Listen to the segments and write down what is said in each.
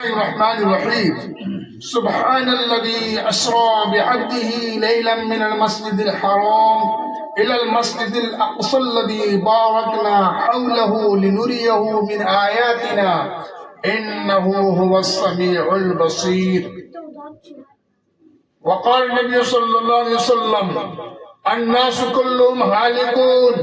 الرحمن الرحيم سبحان الذي أسرى بعبده ليلا من المسجد الحرام إلى المسجد الأقصى الذي باركنا حوله لنريه من آياتنا إنه هو السميع البصير. وقال النبي صلى الله عليه وسلم الناس كلهم هالكون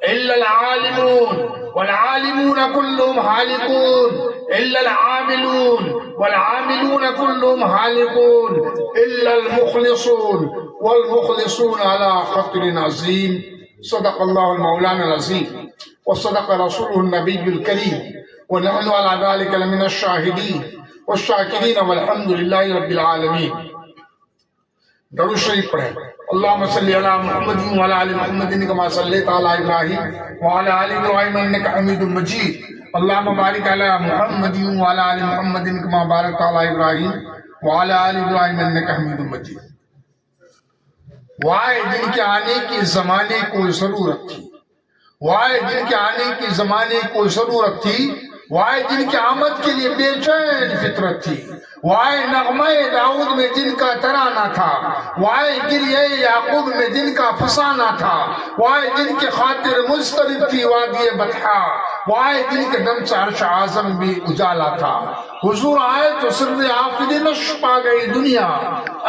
إلا العالمون والعالمون كلهم هالكون إلا العاملون والعاملون كلهم هالكون إلا المخلصون والمخلصون على خطر عظيم. صدق الله المولانا العظيم وصدق رسوله النبي الكريم ونحن على ذلك لمن الشاهدين والشاكرين والحمد لله رب العالمين. درود شریف پڑھیں. اللهم صل على محمد وعلى ال محمد كما صليت على ابراهيم وعلى ال ابراهيم انك حميد مجيد. اللهم بارك على محمد وعلى ال محمد كما باركت على ابراهيم وعلى ال ابراهيم انك حميد مجيد. وائے جن کے آنے کی زمانے کو ضرورت تھی، وائے جن کے آنے کی زمانے کو ضرورت تھی، وائے جن کی آمد کے لیے بے چین فطرت تھی، وائے نغمہ داؤد میں جن کا ترانہ تھا، وائے گریہ یعقوب میں جن کا فسانہ تھا، وائے جن کے خاطر مضطرب تھی وادی بطحا، وائے جن کے دم سے عرش اعظم بھی اجالا تھا. حضور آئے تو سر آفرینش پا گئی دنیا،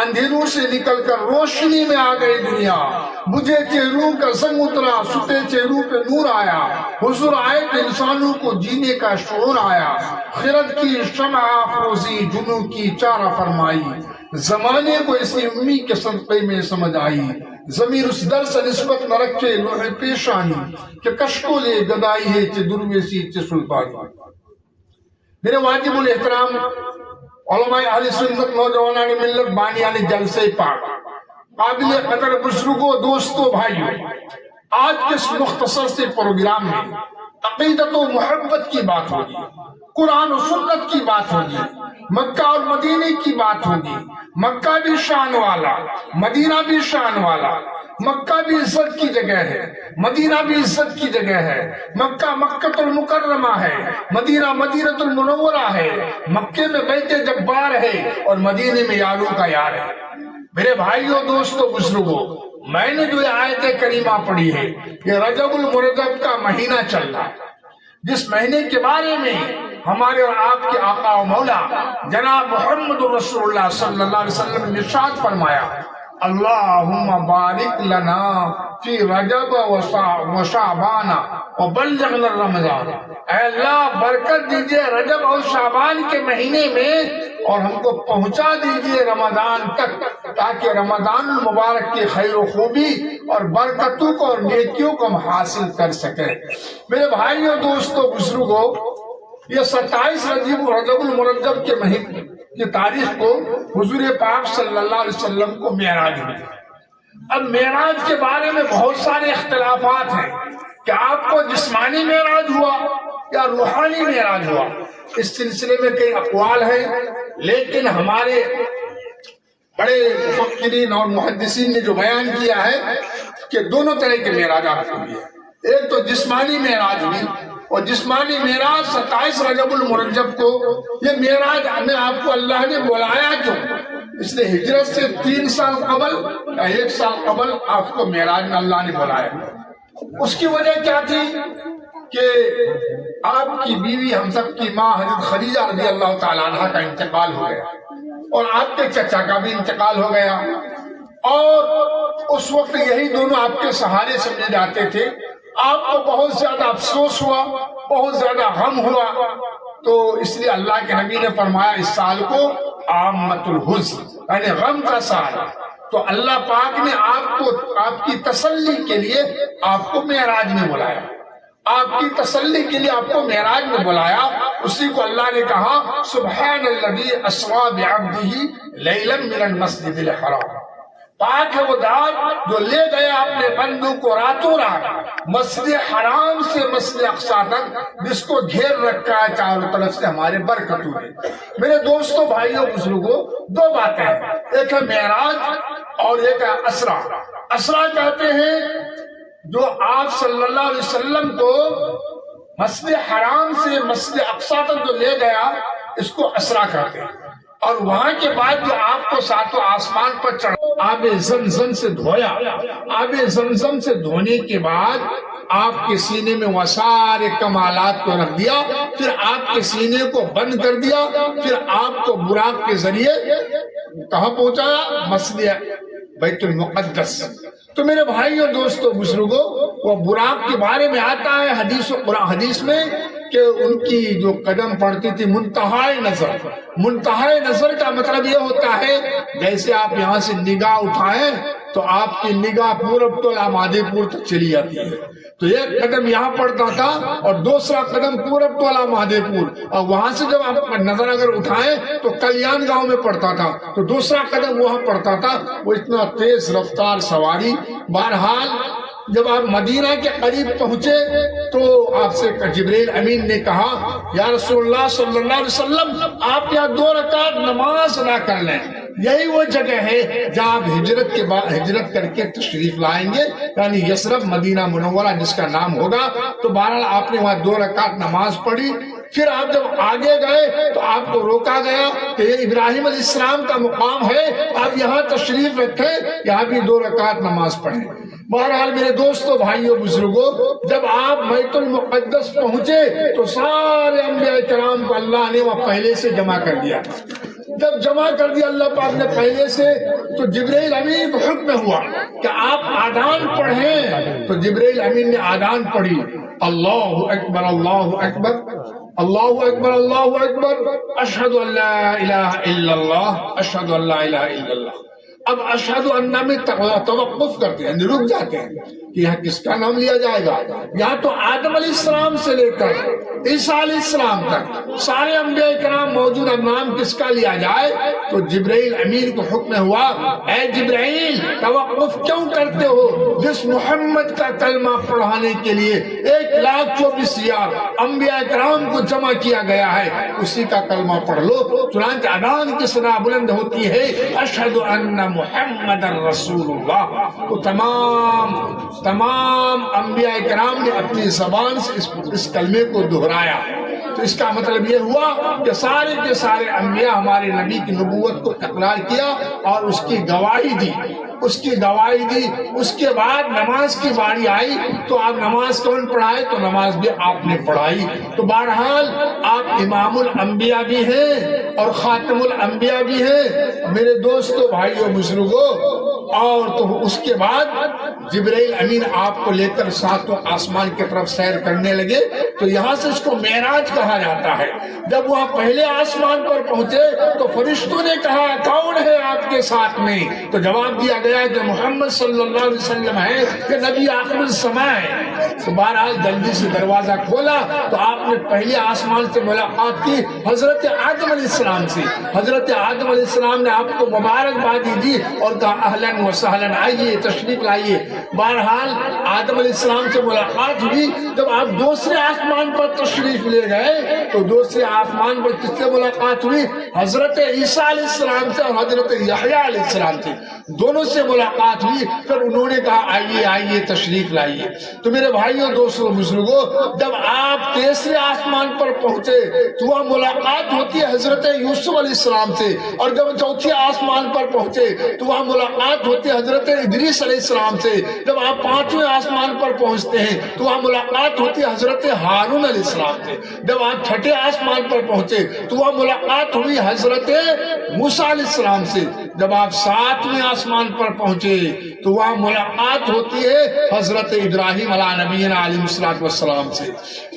اندھیروں سے نکل کر روشنی میں آ گئی دنیا. بجھے چہروں کا زنگ اترا، ستے چہروں پہ نور آیا. حضور آئے تو انسانوں کو جینے کا شعور آیا. خرد کی شمع افروزی جنوں کی چارہ فرمائی. زمانے کو اسی امی کے صدقے میں سمجھ آئی. ضمیر اس در سے نسبت نہ رکھے لوح پیشانی کہ کشکو لے گدائی ہے چے درویسی چے سلطانی. میرے واجب الاحترام علماء اہل سنت نوجوانان ملت بانیان جلسے پاک، قابل قدر بزرگوں، دوستوں، بھائیوں، آج کے اس مختصر سے پروگرام میں عقیدت و محبت کی بات ہوگی، قرآن و سنت کی بات ہوگی، مکہ اور مدینے کی بات ہوگی. مکہ بھی شان والا، مدینہ بھی شان والا. مکہ بھی عزت کی جگہ ہے، مدینہ بھی عزت کی جگہ ہے. مکہ مکۃ المکرمہ ہے، مدینہ مدینۃ المنورہ ہے. مکے میں بیت جبار ہے اور مدینے میں یاروں کا یار ہے. میرے بھائیوں، دوستوں، بزرگوں، میں نے جو آیت کریمہ پڑھی ہے یہ رجب المرجب کا مہینہ چل رہا ہے، جس مہینے کے بارے میں ہمارے اور آپ کے آقا و مولا جناب محمد رسول اللہ صلی اللہ علیہ وسلم نے ارشاد فرمایا اللہم بارک لنا فی رجب و شعبان و بلغنا رمضان. اے اللہ برکت دیجئے رجب اور شعبان کے مہینے میں اور ہم کو پہنچا دیجئے رمضان تک، تاکہ رمضان المبارک کی خیر و خوبی اور برکتوں کو اور نیکیوں کو ہم حاصل کر سکیں. میرے بھائیوں، دوستوں، بزرگوں، یہ 27 رجب المرجب کے مہینے کی تاریخ کو حضور پاک صلی اللہ علیہ وسلم کو معراج ہوئی. اب معراج کے بارے میں بہت سارے اختلافات ہیں کہ آپ کو جسمانی معراج ہوا یا روحانی معراج ہوا. اس سلسلے میں کئی اقوال ہیں، لیکن ہمارے بڑے مفکرین اور محدثین نے جو بیان کیا ہے کہ دونوں طرح کے معراجات ہوئی ہے. ایک تو جسمانی معراج ہوئی، اور جسمانی معراج 27 رجب المرجب کو. یہ معراج میں آپ کو اللہ نے بلایا کیوں؟ اس نے ہجرت سے 3 سال قبل یا 1 سال قبل آپ کو معراج میں اللہ نے بلایا. اس کی وجہ کیا تھی کہ آپ کی بیوی ہم سب کی ماں حضرت خدیجہ رضی اللہ تعالیٰ عنہ کا انتقال ہو گیا اور آپ کے چچا کا بھی انتقال ہو گیا، اور اس وقت یہی دونوں آپ کے سہارے سمجھے جاتے تھے. آپ کو بہت زیادہ افسوس ہوا، بہت زیادہ غم ہوا، تو اس لیے اللہ کے نبی نے فرمایا اس سال کو عامۃ الحزن، یعنی غم کا سال. تو اللہ پاک نے آپ کی تسلی کے لیے آپ کو معراج میں بلایا، آپ کی تسلی کے لیے آپ کو معراج میں بلایا. اسی کو اللہ نے کہا سبحان الذی اسری بعبدہ لیلا من المسجد الحرام. پاک ہے وہ ذات جو لے گیا اپنے بندوں کو راتوں رات مسجد حرام سے مسجد اقصی تک، جس کو گھیر رکھا ہے چاروں طرف سے ہمارے برکتوں نے. میرے دوستوں، بھائیوں، بزرگوں، 2 باتیں ہیں، ایک ہے معراج اور ایک ہے اسرا. اسرا کہتے ہیں جو آپ صلی اللہ علیہ وسلم کو مسجد حرام سے مسجد اقصی تک جو لے گیا، اس کو اسرا کہتے ہیں. اور وہاں کے بعد جو آپ کو ساتوں آسمان پر چڑھا آب زمزم سے دھویا. آب زمزم سے دھونے کے بعد آپ کے سینے میں وہ سارے کمالات کو رکھ دیا. پھر آپ کے سینے کو بند کر دیا. پھر آپ کو براق کے ذریعے کہاں پہنچایا؟ مسجد بیت المقدس. تو میرے بھائیوں دوستوں بزرگوں، وہ براق کے بارے میں آتا ہے حدیث میں کہ ان کی جو قدم پڑتی تھی منتہائے نظر. منتہائے نظر کا مطلب یہ ہوتا ہے جیسے آپ یہاں سے نگاہ اٹھائیں تو آپ کی نگاہ پورب تو مادے پور تک چلی جاتی ہے. تو ایک قدم یہاں پڑتا تھا اور دوسرا قدم پورب تو مادے پور، اور وہاں سے جب آپ نظر اگر اٹھائیں تو کلیان گاؤں میں پڑتا تھا تو دوسرا قدم وہاں پڑتا تھا. وہ اتنا تیز رفتار سواری. بہرحال جب آپ مدینہ کے قریب پہنچے تو آپ سے جبریل امین نے کہا یا رسول اللہ صلی اللہ علیہ وسلم آپ یہاں 2 رکعت نماز ادا کر لیں. یہی وہ جگہ ہے جہاں آپ ہجرت کر کے تشریف لائیں گے، یعنی یثرب مدینہ منورہ جس کا نام ہوگا. تو بہرحال آپ نے وہاں 2 رکعت نماز پڑھی. پھر آپ جب آگے گئے تو آپ کو روکا گیا کہ یہ ابراہیم علیہ السلام کا مقام ہے، آپ یہاں تشریف رکھیں، یہاں بھی 2 رکعت نماز پڑھیں. بہرحال میرے دوستوں بھائیوں بزرگوں، جب آپ بیت المقدس پہنچے تو سارے انبیاء کرام کو اللہ نے وہاں پہلے سے جمع کر دیا. جب جمع کر دیا اللہ پاک نے پہلے سے تو جبریل امین کو حکم ہوا کہ آپ آذان پڑھیں. تو جبریل امین نے آذان پڑھی. اللہ اکبر اللہ اکبر اللہ اکبر اللہ اکبر اشہد ان لا الہ الا اللہ اشہد ان لا الہ الا اللہ. اب اشہد ان میں توقف کرتے ہیں، رک جاتے ہیں کہ یہاں کس کا نام لیا جائے گا. یہاں تو آدم علیہ السلام سے لے کر عیسیٰ علیہ السلام تک سارے انبیاء کرام موجود. اب نام کس کا لیا جائے؟ تو جبرائیل امین کو حکم ہوا اے جبرائیل توقف کیوں کرتے ہو؟ جس محمد کا کلمہ پڑھانے کے لیے 1,24,000 انبیاء کرام کو جمع کیا گیا ہے اسی کا کلمہ پڑھ لو. چنانچہ اذان کی صدا بلند ہوتی ہے اشہد ان محمد رسول اللہ. تو تمام انبیاء کرام نے اپنی زبان سے اس کلمے کو دہرایا. تو اس کا مطلب یہ ہوا کہ سارے کے سارے انبیاء ہمارے نبی کی نبوت کو اقرار کیا اور اس کی گواہی دی. اس کے بعد نماز کی باری آئی تو آپ نماز کون پڑھائے؟ تو نماز بھی آپ نے پڑھائی. تو بہرحال آپ امام الانبیاء بھی ہیں اور خاتم الانبیاء بھی ہیں میرے دوستو بھائیو بزرگوں. اور تو اس کے بعد جبرائیل امین آپ کو لے کر 7 آسمان کی طرف سیر کرنے لگے. تو یہاں سے اس کو معراج کہا جاتا ہے. جب وہاں پہلے آسمان پر پہنچے تو فرشتوں نے کہا کون ہے آپ کے ساتھ میں؟ تو جواب دیا گیا کہ محمد صلی اللہ علیہ وسلم ہے کہ نبی آخر الزماں ہے. تو بہرحال جلدی سے دروازہ کھولا تو آپ نے پہلے آسمان سے ملاقات کی حضرت آدم علیہ السلام سے. حضرت آدم علیہ السلام نے آپ کو مبارکبادی دی اور کہا اہلاً و سہلاً آئیے تشریف لائیے. بہرحال آدم علیہ السلام سے ملاقات ہوئی. جب آپ دوسرے آسمان پر تشریف لے گئے تو دوسرے آسمان پر کس سے ملاقات ہوئی؟ حضرت عیسیٰ علیہ السلام سے اور حضرت یحییٰ علیہ السلام سے، دونوں سے ملاقات ہوئی. پھر انہوں نے کہا آئیے آئیے تشریف لائیے. تو میرے بھائیوں دوستوں بزرگوں، جب آپ تیسرے آسمان پر پہنچے تو وہاں ملاقات ہوتی ہے حضرت یوسف علیہ السلام سے. اور جب چوتھے آسمان پر پہنچے تو وہاں ملاقات ہوتی ہے حضرت ادریس علیہ السلام سے. جب آپ 5ویں آسمان پر پہنچتے ہیں تو وہاں ملاقات ہوتی ہے حضرت ہارون علیہ السلام سے. جب آپ 6ٹھے آسمان پر پہنچے تو وہاں ملاقات ہوئی حضرت موسیٰ علیہ السلام سے. جب آپ 7ویں آسمان پر پہنچے تو وہاں ملاقات ہوتی ہے حضرت ابراہیم علیہ نبینا علیہ السلام سے.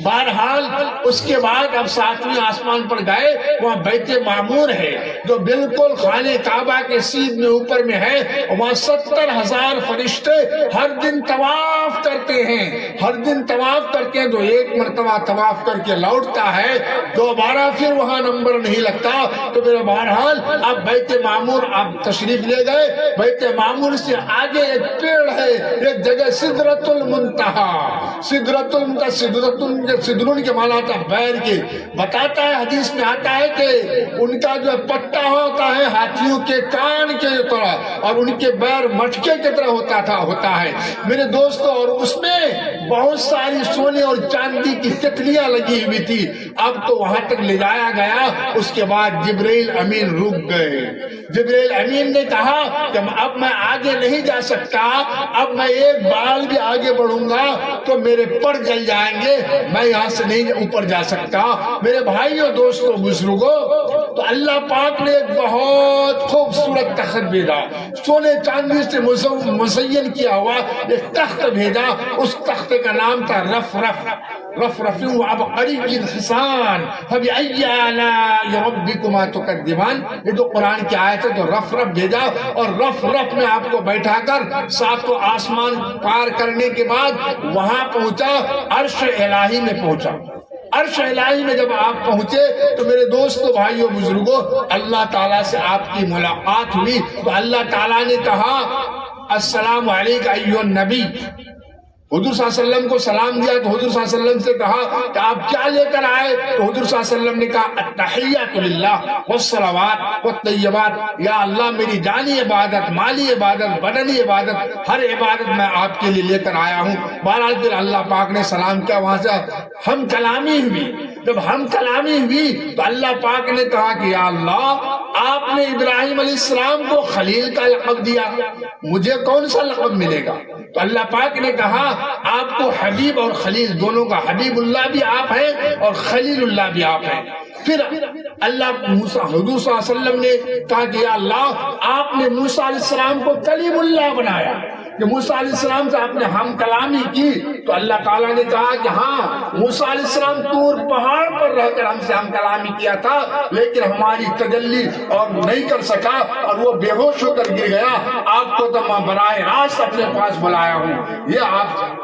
بہرحال اس کے بعد اب 7ویں آسمان پر گئے. وہاں بیت معمور ہے جو بالکل خانہ کعبہ کے سیدھے اوپر میں ہے. وہاں 70,000 فرشتے ہر دن طواف کرتے ہیں. ہر دن طواف کر کے جو ایک مرتبہ طواف کر کے لوٹتا ہے دوبارہ پھر وہاں نمبر نہیں لگتا. تو میرا بہرحال اب بیت معمور آپ اب تشریف لے گئے بیت معمور سے آگے ایک پیڑ ہے، ایک جگہ سدرۃ المنتہا، سدرن کے معنی آتا ہے بیر کے، بتاتا ہے حدیث میں آتا ہے کہ ان کا جو پٹا ہوتا ہے ہاتھیوں کے کان کے طرح اور ان کے بیر مٹکے کی طرح ہوتا ہے میرے دوستو، اور اس میں بہت ساری سونے اور چاندی کی تتلیاں لگی ہوئی تھی۔ اب تو وہاں تک لے جایا گیا، اس کے بعد جبرائیل امین رک گئے۔ جبرائیل امین نے کہا کہ اب میں آگے نہیں جا سکتا، اب میں ایک بال بھی آگے بڑھوں گا تو میرے پر جل جائیں گے، میں یہاں سے نہیں اوپر جا سکتا۔ میرے بھائیوں دوستوں بزرگوں، تو اللہ پاک نے ایک بہت خوبصورت تخت بھیجا، سونے چاندی سے مزین کیا ہوا ایک تخت بھیجا، اس تخت کا نام تھا رفرف۔ رفرفوا عبقری الحسان فبأي آلاء ربكما تكذبان، یہ جو قرآن کی آیت ہے، تو رفرف بھیجا اور رفرف میں آپ کو بیٹھا کر ساتوں آسمان پار کرنے کے بعد وہاں پہنچا، عرش الہی میں پہنچا۔ عرش الہی میں جب آپ پہنچے تو میرے دوستو بھائیو بزرگوں، اللہ تعالیٰ سے آپ کی ملاقات ہوئی تو اللہ تعالیٰ نے کہا السلام علیکم ایھا النبی۔ حضور صلی اللہ علیہ وسلم کو سلام دیا تو حضور صلی اللہ علیہ وسلم سے کہا کہ آپ کیا لے کر آئے؟ تو حضور صلی اللہ علیہ وسلم نے کہا التحیات للہ والصلوات والطیبات، یا اللہ میری جانی عبادت، مالی عبادت، بدنی عبادت، ہر عبادت میں آپ کے لیے لے کر آیا ہوں۔ بہرحال پھر اللہ پاک نے سلام کیا، وہاں سے ہم کلامی ہوئی۔ جب ہم کلامی ہوئی تو اللہ پاک نے کہا کہ یا اللہ آپ نے ابراہیم علیہ السلام کو خلیل کا لقب دیا، مجھے کون سا لقب ملے گا؟ تو اللہ پاک نے کہا آپ کو حبیب اور خلیل دونوں کا، حبیب اللہ بھی آپ ہیں اور خلیل اللہ بھی آپ ہیں۔ پھر اللہ حضور صلی اللہ علیہ وسلم نے کہا کہ یا اللہ آپ نے موسیٰ علیہ السلام کو کلیم اللہ بنایا، کہ موسیٰ علیہ السلام سے آپ نے ہم کلامی کی۔ تو اللہ تعالیٰ نے کہا کہ ہاں موسیٰ علیہ السلام طور پہاڑ پر رہ کر ہم سے ہم کلامی کیا تھا، لیکن ہماری تجلی اور نہیں کر سکا اور وہ بے ہوش ہو کر گر گیا، آپ کو تو میں براہ راست اپنے پاس بلایا ہوں، یہ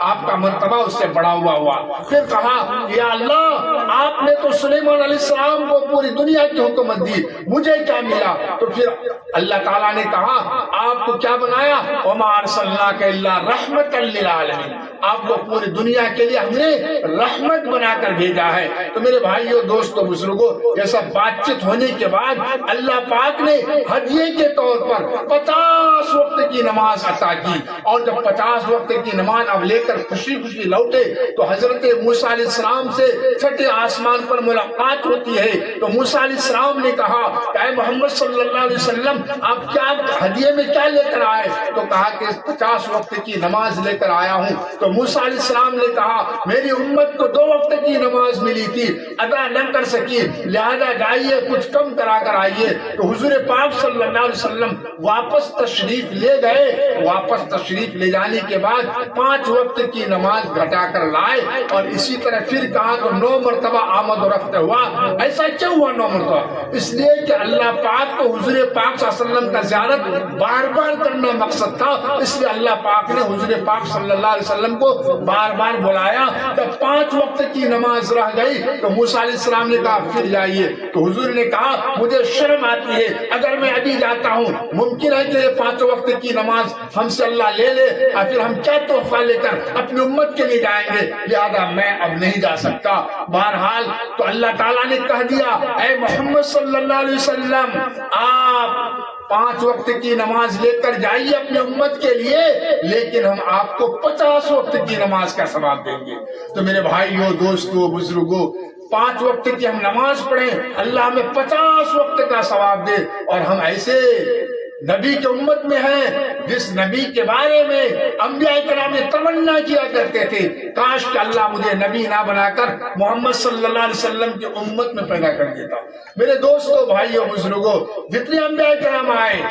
آپ کا مرتبہ اس سے بڑا ہوا۔ پھر کہا یا اللہ آپ نے تو سلیمان علیہ السلام کو پوری دنیا کی حکومت دی، مجھے کیا ملا؟ تو پھر اللہ تعالیٰ نے کہا آپ کو کیا بنایا؟ وما ارسلناک الا رحمۃ للعالمین، آپ کو پوری دنیا کے لیے ہم نے رحمت بنا کر بھیجا ہے۔ تو میرے بھائیوں دوستوں بزرگوں، یہ سب بات چیت ہونے کے بعد اللہ پاک نے ہدیے کے طور پر 50 وقت کی نماز عطا کی، اور جب 50 وقت کی نماز اب لے کر خوشی خوشی لوٹے تو حضرت موسیٰ علیہ السلام سے چھٹے آسمان پر ملاقات ہوتی ہے۔ تو موسیٰ علیہ السلام نے کہا کہ اے محمد صلی اللہ علیہ وسلم آپ کیا ہدیے میں کیا لے کر آئے؟ تو کہا کہ 50 وقت کی نماز لے کر آیا ہوں۔ تو موسیٰ علیہ السلام نے کہا میری امت کو 2 وقت کی نماز ملی تھی، ادا نہ کر سکی، لہذا جائیے کچھ کم کرا کر آئیے۔ تو حضور پاک صلی اللہ علیہ وسلم واپس تشریف لے گئے، واپس تشریف لے جانے کے بعد 5 وقت کی نماز گھٹا کر لائے، اور اسی طرح پھر کہا تو 9 مرتبہ آمد و رفت ہوا۔ ایسا کیوں ہوا 9 مرتبہ؟ اس لیے کہ اللہ پاک کو حضور پاک صلی اللہ علیہ وسلم کا زیارت بار بار کرنا مقصد تھا، اس لیے اللہ پاک نے حضور پاک صلی اللہ علیہ وسلم کو بار بار بلایا۔ جب 5 وقت کی نماز رہ گئی تو موسیٰ علیہ السلام نے کہا پھر جائیے۔ تو حضور نے کہا مجھے شرم آتی ہے، اگر میں ابھی جاتا ہوں ممکن ہے کہ یہ 5 وقت کی نماز ہم سے اللہ لے لے، اور پھر ہم کیا تحفہ لے کر اپنی امت کے لیے جائیں گے، لہذا میں اب نہیں جا سکتا۔ بہرحال تو اللہ تعالیٰ نے کہہ دیا اے محمد صلی اللہ علیہ وسلم آپ 5 وقت کی نماز لے کر جائیے اپنی امت کے لیے، لیکن ہم آپ کو 50 وقت کی نماز کا ثواب دیں گے۔ تو میرے بھائیوں دوستوں بزرگوں، 5 وقت کی ہم نماز پڑھیں، اللہ ہمیں 50 وقت کا ثواب دے، اور ہم ایسے نبی کے امت میں ہیں جس نبی کے بارے میں انبیاء کرام نے تمنا کیا کرتے تھے کاش کہ اللہ مجھے نبی نہ بنا کر محمد صلی اللہ علیہ وسلم کی امت میں پیدا کر دیتا۔ میرے دوستوں بھائیوں بزرگوں، جتنے انبیاء کرام آئے،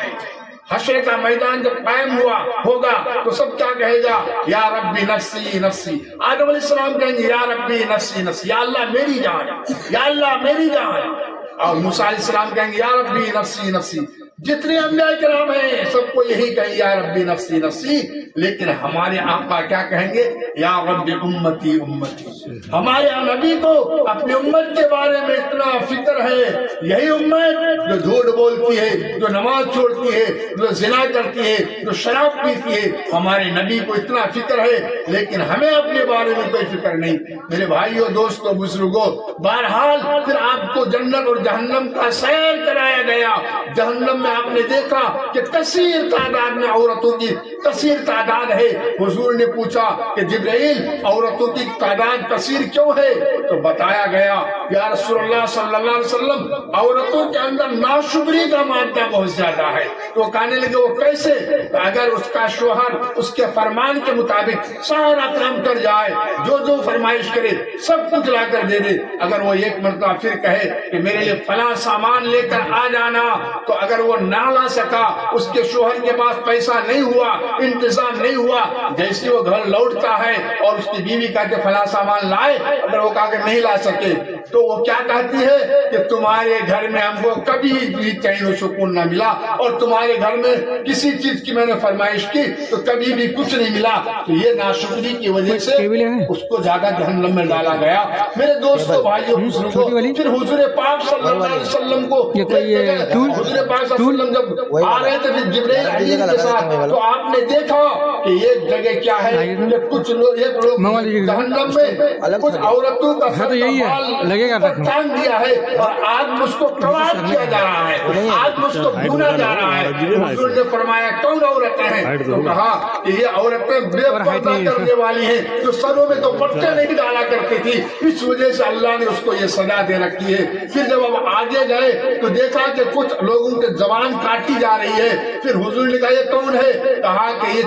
حشر کا میدان جب قائم ہوگا تو سب کیا کہے گا؟ یا ربی نفسی نفسی۔ آدم علیہ السلام کہیں گے یا ربی نفسی نفسی، یا اللہ میری جان، یا اللہ میری جان۔ اور موسیٰ علیہ السلام کہیں گے یا ربی نفسی نفسی۔ جتنے انبیاء کرام ہیں سب کو یہی کہیں یا ربی نفسی نفسی، لیکن ہمارے آقا کیا کہیں گے؟ یا رب امتی امتی. ہمارے نبی کو اپنی امت کے بارے میں اتنا فکر ہے. یہی امت جو جھوٹ بولتی ہے، جو نماز چھوڑتی ہے، جو زنا کرتی ہے، جو شراب پیتی ہے، ہمارے نبی کو اتنا فکر ہے، لیکن ہمیں اپنے بارے میں کوئی فکر نہیں. میرے بھائیوں، دوستوں، بزرگوں، بہرحال پھر آپ کو جنت اور جہنم کا سیر کرایا گیا. جہنم میں آپ نے دیکھا کہ کثیر تعداد میں عورتوں کی کثیر تعداد ہے. حضور نے پوچھا کہ جبرائیل، عورتوں کی تعداد کثیر کیوں ہے؟ تو بتایا گیا یا رسول اللہ صلی اللہ علیہ وسلم، عورتوں کے اندر ناشکری کا مادہ بہت زیادہ ہے. تو کہنے لگے وہ کیسے؟ تو اگر اس کا شوہر اس کے فرمان کے مطابق سارا کام کر جائے، جو جو فرمائش کرے سب کچھ لا کر دے دے، اگر وہ ایک مرتبہ پھر کہے کہ میرے لیے فلاں سامان لے کر آ جانا، تو اگر وہ نہ لا سکا، اس کے شوہر کے پاس پیسہ نہیں ہوا، انتظام نہیں ہوا، جیسے وہ گھر لوٹتا ہے اور اس کی بیوی کہا کہ فلاں سامان لائے، اگر وہ کہا کہ نہیں لا سکے، تو وہ کیا کہتی ہے کہ تمہارے گھر میں ہم کو کبھی بھی چین و سکون نہ ملا، اور تمہارے گھر میں کسی چیز کی میں نے فرمائش کی تو کبھی بھی کچھ نہیں ملا. تو یہ ناشکری کی وجہ سے اس کو زیادہ جہنم میں ڈالا گیا. میرے دوستوں، بھائیوں، بزرگوں، پھر حضور پاک صلی اللہ علیہ وسلم کو حضور پاک صلی اللہ علیہ وسلم جب آ رہے تھے پھر جبرائیل امین کے ساتھ، تو آپ نے دیکھا کہ ایک جگہ کیا ہے کہ کچھ لوگ جہنم میں کچھ عورتوں کا ٹانگ دیا ہے اور آگ اس کو کباب کیا جا رہا ہے، آگ اس کو بھونا جا رہا ہے. حضور نے فرمایا کون عورتیں ہیں؟ تو کہا کہ یہ عورتیں بے پردہ کرنے والی ہیں، جو سروں میں تو پٹے نہیں ڈالا کرتی تھی، اس وجہ سے اللہ نے اس کو یہ سزا دے رکھی ہے. پھر جب ہم آگے گئے تو دیکھا کہ کچھ لوگوں کے زبان کاٹی جا رہی ہے. پھر حضور نے کہا یہ کون ہے؟ کہا کہ یہ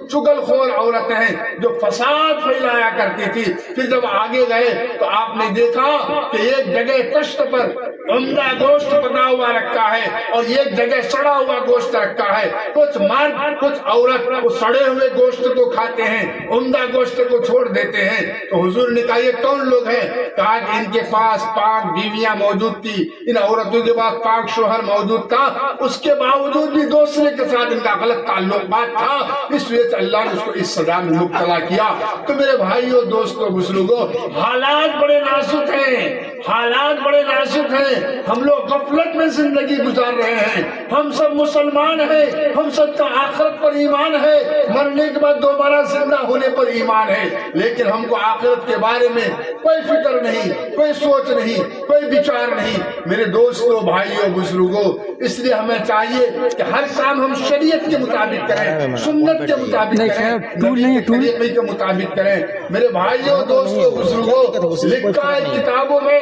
چغل خور عورتیں ہیں جو فساد پھیلایا کرتی تھی. پھر جب آگے گئے تو آپ نے دیکھا کہ ایک جگہ کشت پر عمدہ گوشت پکا ہوا رکھا ہے اور ایک جگہ سڑا ہوا گوشت رکھا ہے. کچھ مرد کچھ عورت وہ سڑے ہوئے گوشت کو کھاتے ہیں، عمدہ گوشت کو چھوڑ دیتے ہیں. تو حضور نے کہا یہ کون لوگ ہیں؟ کہا کہ ان کے پاس پاک بیویاں موجود تھی، ان عورتوں کے پاس پاک شوہر موجود تھا، اس کے باوجود بھی دوسرے کے ساتھ ان کا غلط تعلقات تھا، اس وجہ سے اللہ نے اس کو اس سزا میں مبتلا کیا. تو میرے بھائیوں، دوستوں، بزرگوں، حالات بڑے نازک ہیں، حالات بڑے نازک ہیں. ہم لوگ غفلت میں زندگی گزار رہے ہیں. ہم سب مسلمان ہیں، ہم سب کا آخرت پر ایمان ہے، مرنے کے بعد دوبارہ زندہ ہونے پر ایمان ہے، لیکن ہم کو آخرت کے بارے میں کوئی فکر نہیں، کوئی سوچ نہیں، کوئی بچار نہیں. میرے دوستوں، بھائیوں، بزرگوں، اس لیے ہمیں چاہیے کہ ہر کام ہم شریعت کے مطابق کریں، سنت کے مطابق کریں، نبی کے طریقے کے مطابق کریں. میرے بھائیوں، دوستوں، بزرگوں، لکھا ہے کتابوں میں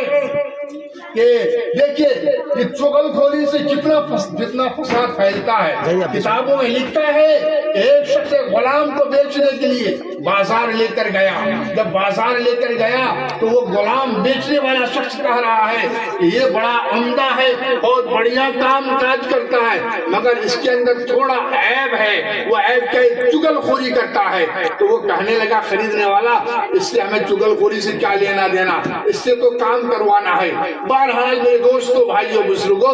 کہ دیکھیے یہ چغل خوری سے جتنا فساد پھیلتا ہے. کتابوں میں لکھتا ہے کہ ایک شخص غلام کو بیچنے کے لیے بازار لے کر گیا. جب بازار لے کر گیا تو وہ غلام بیچنے والا شخص کہہ رہا ہے کہ یہ بڑا عمدہ ہے، بہت بڑھیا کام کاج کرتا ہے، مگر اس کے اندر تھوڑا عیب ہے، وہ عیب کیا ہے؟ چغل خوری کرتا ہے. تو وہ کہنے لگا خریدنے والا، اس سے ہمیں چغل خوری سے کیا لینا دینا، اس سے تو کام کروانا ہے. بہرحال میرے دوستوں، بھائیوں، بزرگوں،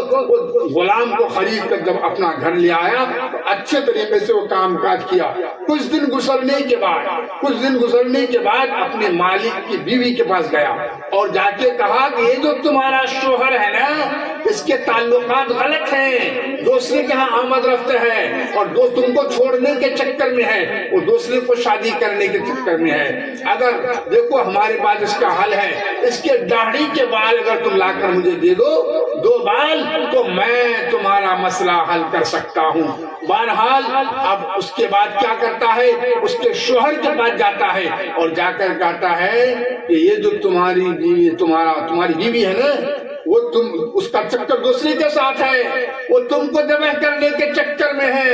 غلام کو خرید کر جب اپنا گھر لے آیا تو اچھے طریقے سے وہ کام کاج کیا. کچھ دن گزرنے کے بعد اپنے مالک کی بیوی کے پاس گیا اور جا کے کہا کہ یہ جو تمہارا شوہر ہے نا، اس کے تعلقات غلط ہیں، دوسرے کے ہاں آمد رفت ہے، اور تم کو چھوڑنے کے چکر میں ہے، وہ دوسرے کو شادی کرنے کے چکر میں ہے. اگر دیکھو ہمارے پاس اس کا حل ہے، اس کے داڑھی کے بال اگر تم لا کر مجھے دے دو 2 بال، تو میں تمہارا مسئلہ حل کر سکتا ہوں. بہرحال اب اس کے بعد کیا کرتا ہے؟ اس کے شوہر کے پاس جاتا ہے اور جا کر کہتا ہے کہ یہ جو تمہاری بیوی ہے نا، وہ اس کا چکر دوسرے کے ساتھ ہے، وہ تم کو ذبح کرنے کے چکر میں ہے.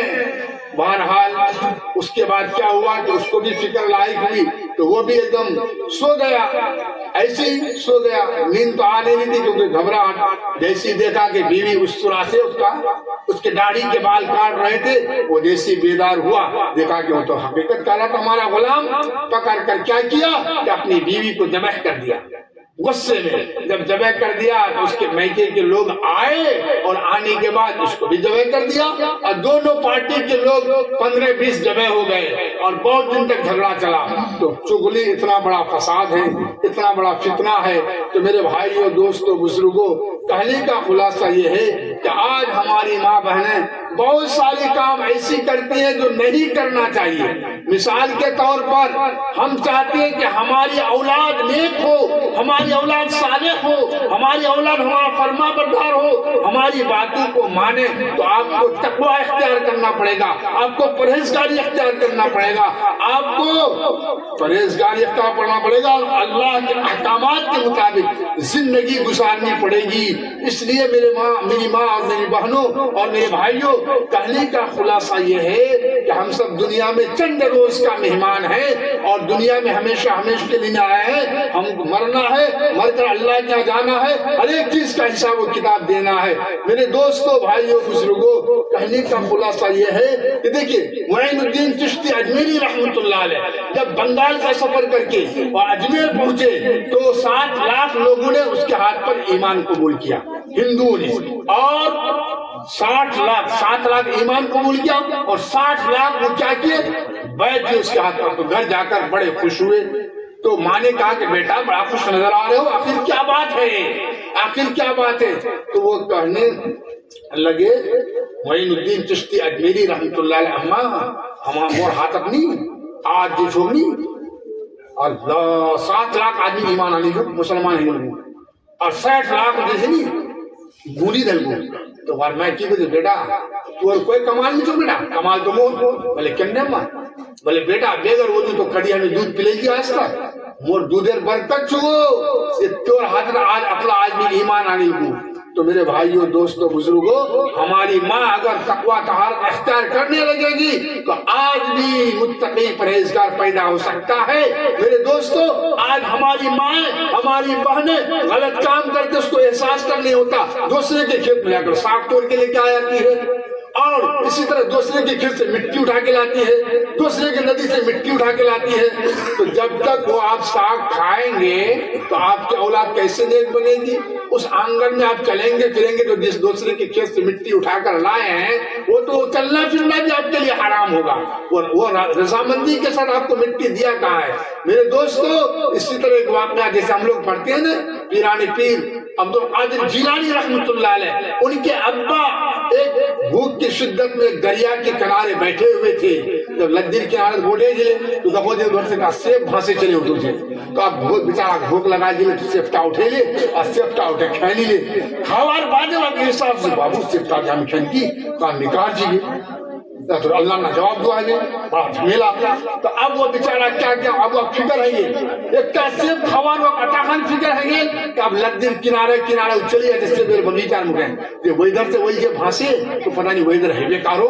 بہرحال اس کے بعد کیا ہوا کہ اس کو بھی فکر لاحق ہوئی تو وہ بھی ایک دم سو گیا، ایسے ہی سو گیا. نیند تو آنے نہیں تھی کیونکہ گھبراہٹ. جیسے دیکھا کہ بیوی اس طرح سے اس کے داڑھی کے بال کاٹ رہے تھے، وہ جیسے بیدار ہوا دیکھا کہ وہ تو حقیقت کہا تھا ہمارا غلام. پکڑ کر کیا کیا کہ اپنی بیوی کو ذبح کر دیا. غصے میں جب ذبح کر دیا تو اس کے میکے کے لوگ آئے اور آنے کے بعد اس کو بھی ذبح کر دیا اور دونوں پارٹی کے لوگ 15-20 ذبح ہو گئے اور بہت دن تک جھگڑا چلا. تو چغلی اتنا بڑا فساد ہے, اتنا بڑا فتنہ ہے. تو میرے بھائیوں, دوستوں, بزرگوں, کہنے کا خلاصہ یہ ہے کہ آج ہماری ماں بہنیں بہت سارے کام ایسی کرتی ہیں جو نہیں کرنا چاہیے. مثال کے طور پر ہم چاہتے ہیں کہ ہماری اولاد نیک ہو, ہماری اولاد صالح ہو, ہماری اولاد ہمارا فرما بردار ہو, ہماری باتوں کو مانے. تو آپ کو تقوی اختیار کرنا پڑے گا, آپ کو پرہیزگاری اختیار کرنا پڑے گا, آپ کو پرہیزگاری اختیار کرنا پڑے گا, اللہ کے احکامات کے مطابق زندگی گزارنی پڑے گی. اس لیے میری ماں اور میری بہنوں اور میرے بھائیوں, کہنے کا خلاصہ یہ ہے کہ ہم سب دنیا میں چند روز کا مہمان ہیں اور دنیا میں ہمیشہ کے لیے آئے ہیں. ہم کو مرنا ہے, مر کر اللہ کے یہاں جانا ہے, ہر ایک چیز کا حساب و کتاب دینا ہے. میرے دوستوں, بھائیوں, بزرگوں, کہنے کا خلاصہ یہ ہے کہ دیکھیے معین الدین چشتی اجمیری رحمۃ اللہ علیہ جب بنگال کا سفر کر کے اور اجمیر پہنچے تو 7 لاکھ لوگوں نے اس کے ہاتھ پر ایمان قبول کیا, ہندوؤں نے, اور 7 لاکھ ایمان قبول کیا اور 60 لاکھ وہ کیا کیے, بیٹھ کے اس کے ہاتھ پر. تو گھر جا کر بڑے خوش ہوئے. تو ماں نے کہا کہ بیٹا بڑا خوش نظر آ رہے ہو, آخر کیا بات ہے, آخر کیا بات ہے؟ تو وہ کہنے لگے معین الدین چشتی اجمیری رحمۃ اللہ علیہ, اماں مور ہاتھ اپنی آج جو چھوڑنی اور 7 لاکھ آدمی ایمان آنے جو مسلمان ہیں لوگوں اور 60 لاکھ جیسے نہیں گولی دل گو. تو میں کی بولے بیٹا تو اور کوئی کمال نہیں چھو, بیٹا کمال تو مور کو. بولے کن ماں, بولے بیٹا بغیر وضو تو کھڑی ہمیں دودھ پلے گی آج تک, مور دودھر برکت چھو تور ہاتھ آج اپنا آدمی ایمان آنے کو. تو میرے بھائیوں, دوستوں, بزرگوں, ہماری ماں اگر تقوی طہارت اختیار کرنے لگے گی تو آج بھی متقی پرہیزگار پیدا ہو سکتا ہے. میرے دوستوں, آج ہماری ماں, ہماری بہنیں غلط کام کرتے اس کو احساس کر نہیں ہوتا, دوسرے کے کھیت میں جا کر ساگ توڑ کے لے کے آ جاتی ہے, اور اسی طرح دوسرے کے کھیت سے مٹی اٹھا کے لاتی ہے, دوسرے کی ندی سے مٹی اٹھا کے لاتی ہے. تو جب تک وہ آپ ساگ کھائیں گے تو آپ کی اولاد کیسے نیک بنے گی؟ اس آنگن میں آپ چلیں گے پھریں گے تو جس دوسرے کے کھیت سے مٹی اٹھا کر لائے ہیں وہ تو چلنا پھرنا بھی آپ کے لیے حرام ہوگا, وہ رضامندی کے ساتھ آپ کو مٹی دیا کہاں ہے. میرے دوستو, اسی طرح ایک واقعہ جیسے ہم لوگ پڑھتے ہیں نا, پیرانی پیر عبد القادر جیلانی رحمۃ اللہ علیہ, ان کے ابا ایک بھوک کی شدت میں دریا کے کنارے بیٹھے ہوئے تھے. جب لدیر کے کنارے بوڑھے جلے تو دفعہ دے گھر سے کہا سیب بھانسے چلے اٹھو جے, تو آپ بہت بیچارہ بھوک لگا جلے تو سیفٹا اٹھے لے اور سیفٹا اٹھے کھینی لے کھاوار باندھے وقت حساب سے بابو سیفٹا جام کھین کی کہا نکار جی تو اللہ نے جواب دعا ہے بڑا جھمیلا. تو اب وہ بیچارہ کیا کیا, اب وہ فکر ہے یہ ایک کا سیب کھوان وہ کٹاخان فکر ہے یہ کہ اب لدیر کنارے چلی ہے جس سے میرے بغیچہ میں گئے کہ وہ ادھر سے وہی کے بھانسے تو پتہ نہیں وہ ادھر ہے بیکارو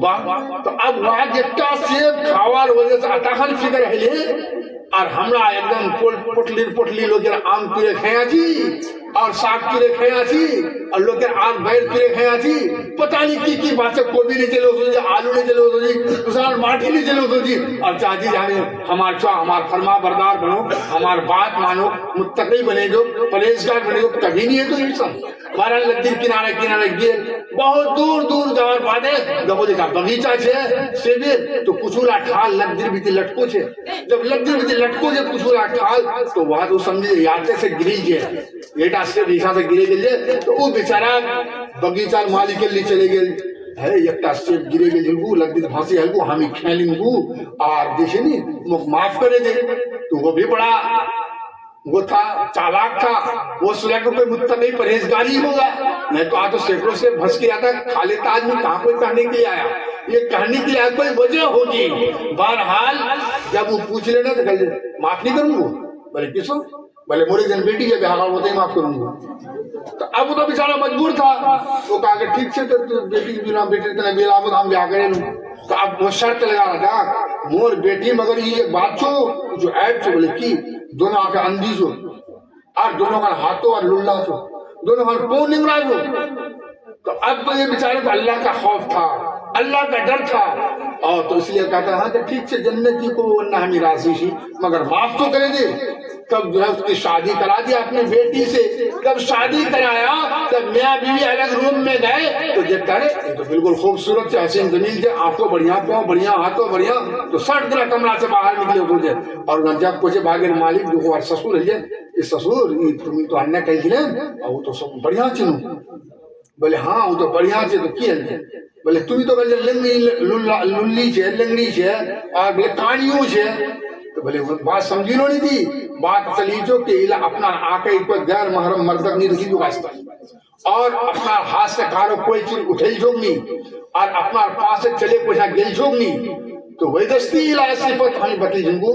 با. تو اب وہاں جتنا سیب کھوار وجہ سے کٹاخان فکر ہے یہ اور ہمرا ایک دم پٹلی لوگ آم پیرے کھایا جی اور ساگ پیرے کھایا جی اور لوگ آم بیل پیرے کھایا جی, پتہ نہیں کی بات ہے, کوبی نہیں چلے ہو جی, آلو نہیں چلے ہو جی, دوسرا ماٹھی نہیں چلے ہو جی, اور چاچی جانے ہمارا فرما بردار بنو, ہمار بات مانو, متقی بنے جو, پرہیزگار بنے جو, کبھی نہیں ہے تو یہ سب. بارہ لدیر کنارے گئے بہت دور دور جاور بعدے دیکھو دیکھا بغیچہ ہے سیبیر تو کچھولا ٹھال لدیر بھی لٹکو ہے. جب لدیر بھی لٹکو ہے کچھولا ٹھال تو وہاں تو سمجھے یاتے سے گری گئے بیٹا سے بیچا سے گرے گئے. تو وہ بیچارہ بغیچہ مالک کے لیے چلے گئے ہے ایک سیب گرے گئے جلگو لدیر پھانسی ہے گو ہمیں کھیلیں گو اور دیکھے نہیں معاف کرے دے. تو وہ بھی بڑا وہ تھا چالاک تھا, وہ سوچا کہ کوئی متقی پرہیزگاری ہوگا, نہیں تو تو سینکڑوں سے بھنس کے آتا کھا لیتا آدمی, کہاں کوئی کہنے کے لیے آیا, یہ کہنے کے لیے کوئی وجہ ہوگی. بہرحال جب وہ پوچھ لینا تو کہہ معاف نہیں کروں گا, بولے کسو, بولے موری جن بیٹی کے بہار ہوتے ہی معاف کروں گا. تو اب وہ تو بیچارہ مجبور تھا, وہ کہا کہ ٹھیک سے تو بیٹی بنا بیٹی اتنا بیلا ہم بیاہ کریں. تو اب وہ شرط لگا رہا مور بیٹی مگر یہ بات چھو جو عیب چھو, بولے کی دونوں آنکھیں اندھی چھو اور دونوں کا ہاتھوں اور للہ چھو, دونوں کا پون نگرا چھو. تو اب تو یہ بیچارے کو اللہ کا خوف تھا, اللہ کا ڈر تھا, اور تو اس لیے کہتا ہاں کہ ٹھیک سے جنتی کو ورنہ ہمیں راضی تھی مگر معاف تو کرے دے. تب جو ہے اس کی شادی کرا دی اپنی بیٹی سے. جب شادی کرایا تب میاں بیوی الگ روم میں گئے تو دیکھتا ہے تو بالکل خوبصورت سے حسین جمیل سے, آنکھوں بڑھیا, پاؤں بڑھیا, ہاتھوں بڑھیا, تو سٹ دن کمرہ سے باہر نکلے تھے. اور جب پوچھے بھاگے مالک جو سسور ہے یہ سسور تم تو انیہ کہیں گے وہ تو سب بڑھیا چنو. بولے ہاں وہ تو بڑھیا سے تو کی ہے. بولے تم تو للی ہے لنگڑی ہے اور بولے کانیوں ہے. تو بولے بات سمجھی لو نہیں تھی, بات اصلی جو کہ اپنا آقا پر غیر محرم مردک نہیں رکھی جو واسطہ, اور اپنا ہاتھ سے کارو کوئی چیز اٹھل جوگ نہیں, اور اپنا پاس سے چلے کوئی گل جوگ نہیں. تو وہی دستی صفت ہمیں بتلی جن کو.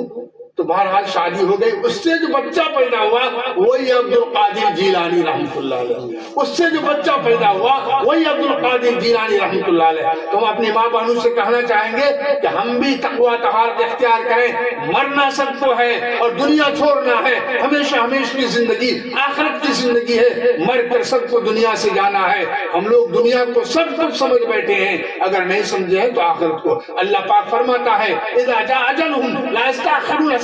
تو بہرحال شادی ہو گئی. اس سے جو بچہ پیدا ہوا وہی عبد القادر جیلانی رحمۃ اللہ علیہ. اس سے جو بچہ پیدا ہوا وہی عبد القادر جیلانی رحمۃ اللہ علیہ. تو ہم اپنی ماں بہنوں سے کہنا چاہیں گے کہ ہم بھی تقویٰ طہارت اختیار کریں. مرنا سب کو ہے اور دنیا چھوڑنا ہے. ہمیشہ ہمیشہ کی زندگی آخرت کی زندگی ہے. مر کر سب کو دنیا سے جانا ہے. ہم لوگ دنیا کو سب کچھ سمجھ بیٹھے ہیں, اگر نہیں سمجھے ہیں تو آخرت کو. اللہ پاک فرماتا ہے اذا جاء اجلهم لا يستأخرون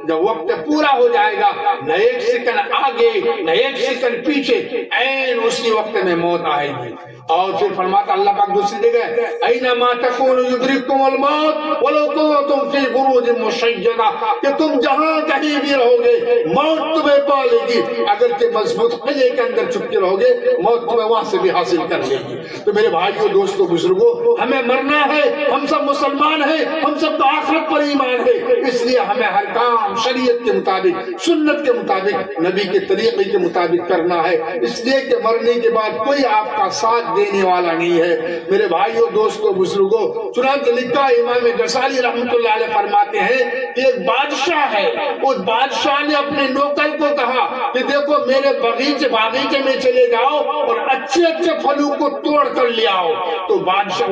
جب وقت پورا ہو جائے گا نہ ایک سیکنڈ آگے نہ ایک سیکنڈ پیچھے, عین اسی وقت میں موت آئے گی. اور پھر فرماتا اللہ پاک دوسری جگہ اینما تکونوا یدرککم الموت ولو کنتم فی بروج مشیدہ, کہ تم جہاں کہیں بھی رہو گے موت تمہیں پا لے گی. اگرچہ مضبوط قلعے کے اندر چھپ کے رہو گے موت تمہیں وہاں سے بھی حاصل کر لے گی. تو میرے بھائیوں دوستوں بزرگوں, ہمیں مرنا ہے. ہم سب مسلمان ہیں, ہم سب تو آخرت پر ایمان ہے. اس لیے ہمیں ہر کام شریعت کے مطابق, سنت کے مطابق, نبی کے طریقے کے مطابق کرنا ہے. اس لیے کہ مرنے کے بعد کوئی آپ کا ساتھ دینے والا نہیں ہے. میرے بھائیوں دوستوں بزرگوں, چنانچہ لکھا امام غزالی رحمۃ اللہ علیہ فرماتے ہیں کہ ایک بادشاہ ہے, اس بادشاہ نے اپنے نوکر کو کہا کہ دیکھو میرے باغیچے میں چلے جاؤ اور اچھے اچھے پھلوں کو توڑ کر لے آؤ. تو بادشاہ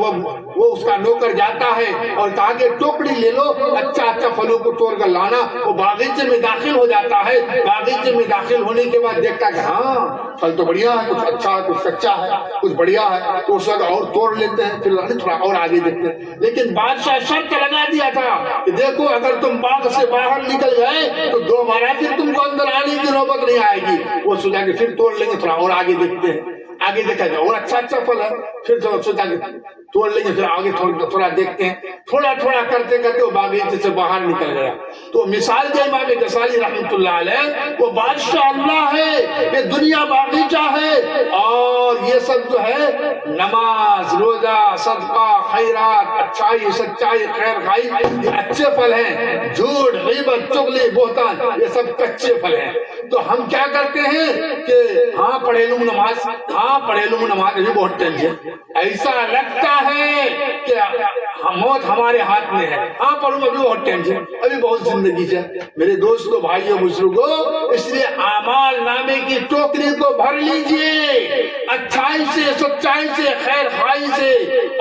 وہ اس کا نوکر جاتا ہے اور کہا کہ ٹوکری لے لو, اچھا اچھا پھلوں کو توڑ کر لانا. وہ باغیچے میں داخل ہو جاتا ہے. باغیچے میں داخل ہونے کے بعد دیکھتا کہ ہاں پھل تو بڑھیا ہے, کچھ اچھا ہے, کچھ کچا ہے, کچھ بڑھیا ہے. تو اس وقت اور توڑ لیتے ہیں, پھر تھوڑا اور آگے دیکھتے ہیں. لیکن بادشاہ شرط لگا دیا تھا کہ دیکھو اگر تم باغ سے باہر نکل گئے تو دوبارہ پھر تم کو اندر آنے کی نوبت نہیں آئے گی. وہ سوچا کہ پھر توڑ لیں گے, تھوڑا اور آگے دیکھتے ہیں. آگے دیکھا جائے اور اچھا اچھا پھل ہے, پھر سوچا کہ توڑ لیں گے, پھر آگے تھوڑا دیکھتے ہیں. تھوڑا تھوڑا کرتے کرتے وہ باغیچے سے باہر نکل گیا. تو مثال دے امام غزالی رحمۃ اللہ علیہ, وہ بادشاہ اللہ ہے, یہ دنیا باغیچہ ہے, اور یہ سب جو ہے نماز, روزہ, صدقہ, خیرات, اچھائی, سچائی, خیر خائی, یہ اچھے پھل ہیں. جھوٹ, غیبت, چغلی, بہتان, یہ سب کچے پھل ہیں. تو ہم کیا کرتے ہیں کہ ہاں پڑھے لوں نماز, ہاں پڑھے لوں نماز, ابھی بہت ٹینشن, ایسا لگتا ہے کہ موت ہمارے ہاتھ میں ہے. ہاں پڑھوں ابھی بہت ٹینشن, ابھی بہت زندگی ہے. میرے دوستوں بھائیوں بزرگوں, اس لیے اعمال نامے کی ٹوکری کو بھر لیجئے اچھائی سے, سچائی سے, خیر خائی سے,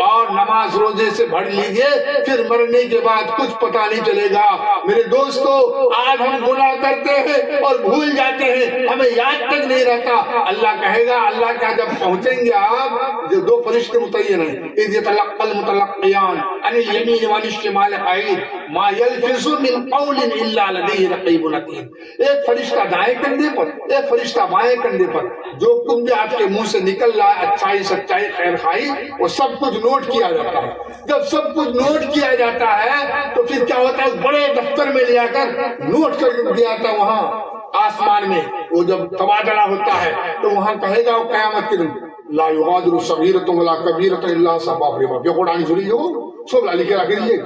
اور نماز روزے سے بھر لیجئے. پھر مرنے کے بعد کچھ پتہ نہیں چلے گا. میرے دوستوں, آج ہم گناہ کرتے ہیں اور بھول جاتے ہیں, ہمیں یاد تک نہیں رہتا. اللہ کہے گا, اللہ کیا جب پہنچیں گے آپ, جو دو فرشتے متعین ہیں, اذ يتلقى المتلقيان عن اليمين وعن الشمال قعيد ما يلفظ من قول الا لديه رقيب عتيد. ایک فرشتہ دائیں کندھے پر, ایک فرشتہ بائیں کندھے پر, جو کچھ بھی آپ کے منہ سے نکل رہا ہے, اچھائی, سچائی, خیر خائی, وہ سب کچھ نوٹ کیا جاتا ہے. جب سب کچھ نوٹ کیا جاتا ہے تو پھر کیا ہوتا ہے, بڑے دفتر میں لے آ کر نوٹ کر دیا جاتا ہے. وہاں آسمان میں وہ جب تبادلہ ہوتا ہے تو وہاں کہے گا وہ قیامت کے دن لا یغادر صغیرۃ ولا کبیرۃ الا احصاها. یہ قرآن سنی جو سب لا لکھ کے لیے,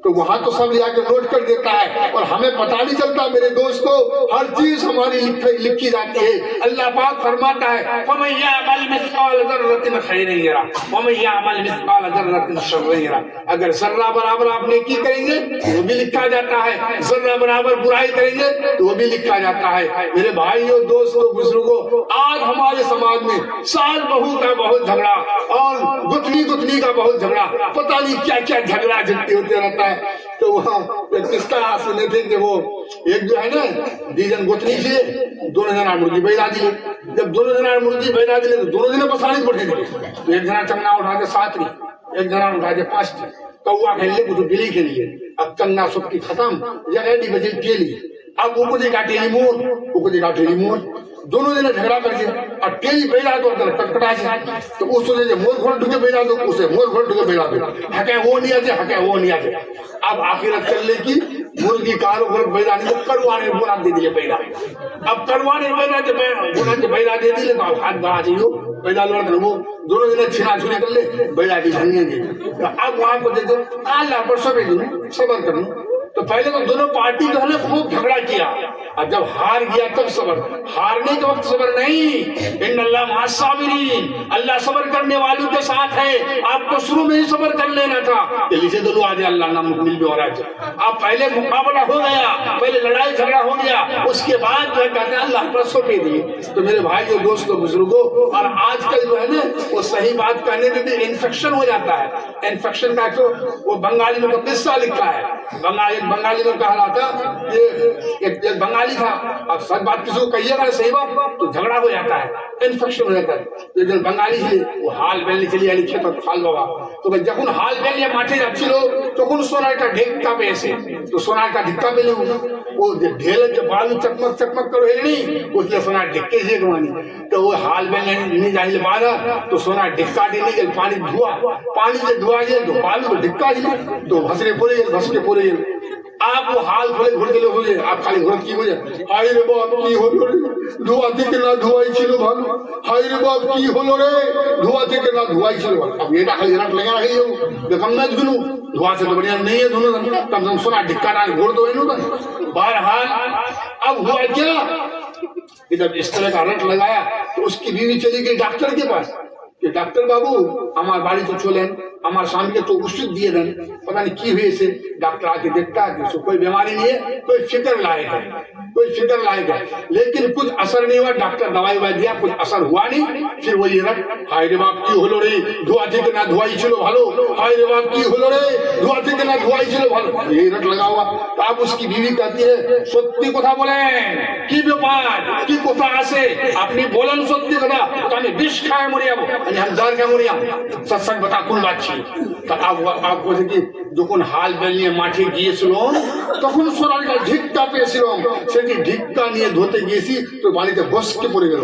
تو وہاں تو سب لے کے نوٹ کر دیتا ہے, اور ہمیں پتہ نہیں چلتا. میرے دوستو, ہر چیز ہماری لکھی جاتی ہے. اللہ پاک فرماتا ہے فَمَن يَعْمَلْ مِثْقَالَ ذَرَّةٍ خَيْرًا يَرَهُ وَمَن يَعْمَلْ مِثْقَالَ ذَرَّةٍ شَرًّا يَرَهُ. اگر ذرہ برابر آپ نیکی کریں گے تو وہ بھی لکھا جاتا ہے, ذرہ برابر برائی کریں گے تو وہ بھی لکھا جاتا ہے. میرے بھائیوں, دوستوں, بزرگوں, آج ہمارے سماج میں سال بہو کا بہت جھگڑا اور گتنی کا بہت جھگڑا, پتہ نہیں کیا کیا جھگڑا جھگڑی ہوتے رہتا ہے. تو وہاں ایک قصہ سنے تھے کہ وہ ایک جو ہے نا دیجن گوتنی سے دونوں جنا مرغی بیدا دیے. جب دونوں جنا مرغی بیدا دیے تو دونوں جنے پسانی بٹھے دیے. تو ایک جنا چمنا اٹھا کے 7 ایک جنا اٹھا کے 5 کوا کھیل لے, کچھ بلی کھیل لیے. اب کنگنا سب کی ختم یا ایڈی بجے ٹیلی اب وہ کو دیکھا ٹیلی مور وہ کو دیکھا ٹیلی مور دونوں جنے جھگڑا کر کے اور ٹیلی پیدا تو کٹکٹا سے تو اس نے مور کھول ڈھکے پیدا تو اسے مور کھول ڈھکے پیدا دو ہکے وہ نہیں آتے ہکے وہ نہیں آتے اب آخرت چلنے کی مرغی کارو گھر پیدا نہیں تو کروانے گناہ دے دیے پیدا اب کروانے پیدا جب گناہ کے پیدا دے دیے تو آپ ہاتھ بڑھا چاہیے پیدا لوڑ کر وہ دونوں جنے چھنا چھنے کر لے پیدا کی بھنگیں گے اب وہاں کو دے دو اللہ پر صبر کروں صبر کروں تو پہلے تو دونوں پارٹی جو ہے نا خوب جھگڑا کیا اور جب ہار گیا تب صبر ہارنے کے وقت صبر نہیں ان اللہ مع الصابرین اللہ صبر کرنے والوں کے ساتھ ہے آپ کو شروع میں ہی صبر کر لینا تھا کہ لیجے دلو آج اللہ نام مکمل بھی ہو رہا ہے اب پہلے مقابلہ ہو گیا پہلے لڑائی جھگڑا ہو گیا اس کے بعد جو ہے کہتے ہیں اللہ پر سونپے دیے تو میرے بھائیو دوستو بزرگوں اور آج کل جو ہے نا وہ صحیح بات کرنے میں بھی انفیکشن ہو جاتا ہے انفیکشن کا تو وہ بنگالی میں قصہ لکھا ہے بنگالی میں کہا رہا تھا یہ ایک بنگالی تھا اب سچ بات کسی کو کہیے گا صحیح بات تو جھگڑا ہو جاتا ہے انفیکشن ہو جاتا ہے ایک دن بنگالی تھے وہ حال بیلنے چلی آئی کھیت حال بابا تو جب حال بیلنے ماٹھے جاتی لو تو سونا کا ڈھکا پہ ایسے تو سونا کا ڈھکا پہ لے وہ ڈھیل کے بالو چکمک چکمک کرو ہے نہیں اس لیے سونا ڈھکے سے کمانی تو وہ حال بیلنے نہیں جانے بعد تو سونا ڈھکا دینے کے پانی دھوا گیا تو بالو تو ڈھکا دیا تو ہنسنے پورے گھس کے پورے آپ وہ حال کھلے گھر کے لوگ ہو جائے آپ خالی گھر کی ہو جائے ہائی رے باپ کی ہو لو رے دھوا تھے کہ نہ دھوائی چھلو بھالو ہائی رے باپ کی ہو لو رے دھوا تھے کہ نہ دھوائی چھلو بھالو اب یہ خالی رٹ لگا رہی ہو بیکم میں دھنو دھوا سے تو بڑھیا نہیں ہے دھنو کم سے سونا ڈھکا ڈال گھوڑ تو ہے نا بہرحال اب ہوا کیا کہ جب اس طرح کا رٹ لگایا تو اس کی بیوی چلی گئی ڈاکٹر کے پاس کہ ڈاکٹر بابو ہمار باڑی تو چھولیں ہمارے سامنے کے تو اشت دیے دیں پتہ نہیں کی ہوئی اسے ڈاکٹر آ کے دیکھتا ہے کہ اس کو کوئی بیماری نہیں ہے کوئی فکر لائق ہے لیکن کچھ اثر نہیں ہوا ڈاکٹر دوائی وائی دیا کچھ اثر ہوا نہیں پھر وہ یہ رٹ ہائی رے باپ کی ہولو رے دھوا تھے کہ نہ دھوائی چلو بھالو ہائی رے باپ کی ہولو رے دھوا تھے کہ نہ دھوائی چلو بھالو یہی رٹ لگا ہوا تو اب اس کی بیوی کہتی ہے سوتی کتھا بولیں کی بیپار کی کتھا آسے اپنی بولن سوتی کتھا تو ہمیں بیش کھائے مریا وہ ہم دار کا مریا ستسنگ بتا کن بات چھی تو اب کو کہ যখন হাল বেল নিয়ে মাঠে গিয়েছিলাম তখন সোনালিকা ঢিক্কা পেয়েছিলাম সেটি ঢিক্কা নিয়ে ধুতে গিয়েছি তো বাড়িতে বসকে পড়ে গেল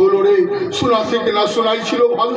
হলো রে শোনাতে কি না শোনাই ছিল ভালো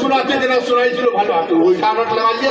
শোনাতে কি না শোনাই ছিল ভালো তো ওই কারণ লাগাইয়ে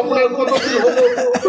আপনার কত কি হলো তো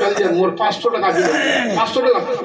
বলে মোর 500 টাকা দিবেন 500 টাকা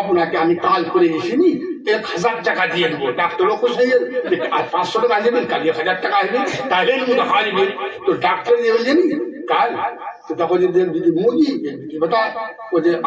আপনাকে আমি কাল করে দিইনি 1000 টাকা দিয়ে দেব ডাক্তারও খুশি হয়ে আর 500 টাকা নেবেন কাল 1000 টাকা আসবে তাহলে মুঝে হারিবে তো ডাক্তার যে বললেন কাল তো তখন যে দিদি মুজি বেটা ও যে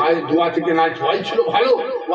হাই দোয়া থেকে না ছয় ছিল ভালো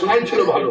শোনাই ছিল ভালো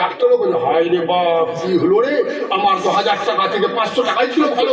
ডাক্তারও বলে হাই রে বাপ কি হলো রে আমার তো 1000 টাকা থেকে 500 টাকাই ছিল ভালো